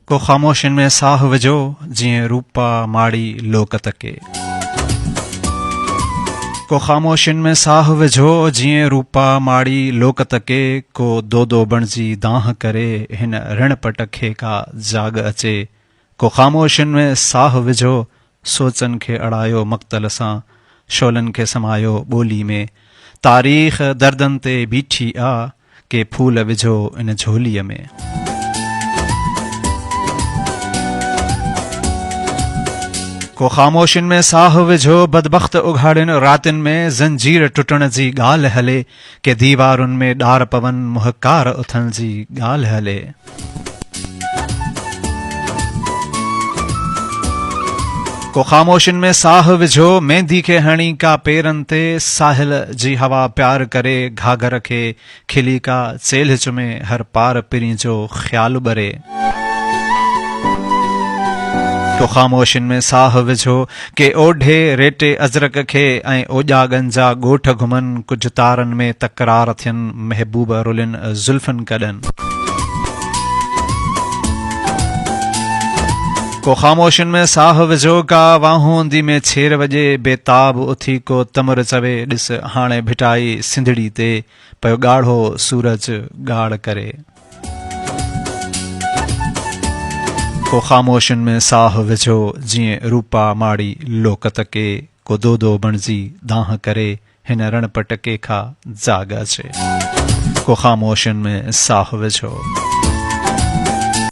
को ख़ामोशियुनि में साह विझो जीअं रूपा माड़ी लोकत के। को ख़ामोशियुनि में साह विझो जीअं रूपा माड़ी लोकत के। को दो बणिजी दाह करे हिन ऋण पट खे का जाग अचे। को ख़ामोशियुनि में साह विझो सोचनि खे अड़ायो मक़्तल सां। शोलनि खे समायो ॿोली में। तारीख़ दर्दनि ते बीठी आ के फूल विझो इन झोलीअ में। को ख़ामोशियुनि में साह विझो बदबख़्त उघाड़ियुनि रातियुनि में ज़ंजीर टुटण जी ॻाल्हि हले। के दीवारुनि में ॾार पवनि मुहकार उथण जी ॻाल्हि हले। को ख़ामोशियुनि में साह विझो मेहंदी खे हणी का पेरनि ते। साहिल जी हवा प्यार करे घाघर खे खिली का चेल्ह चुमे हर पार पिरी जो ख़्यालु ॿरे। को ख़ामोशियुनि में साह विझो के ओढे रेटे अजरक खे ऐं ओॼागनि जा ॻोठ घुमनि। कुझु तारनि में तकरार थियनि महबूब रुलियुनि ज़ुल्फ़नि कढनि। को ख़ामोशियुनि में साह विझो का वाहूंदी में छेर वॼे। बेताब उथी को तमुर चवे ॾिस हाणे भिटाई सिंधड़ी ते पियो ॻाढ़ो सूरज ॻाढ़ करे। को ख़ामोशियुनि में साह विझो जीअं रूपा माड़ी लोकत के। को दो बणिजी दाह करे हिन रण पटके खां जाग अचे। को ख़ामोशियुनि में साह विझो।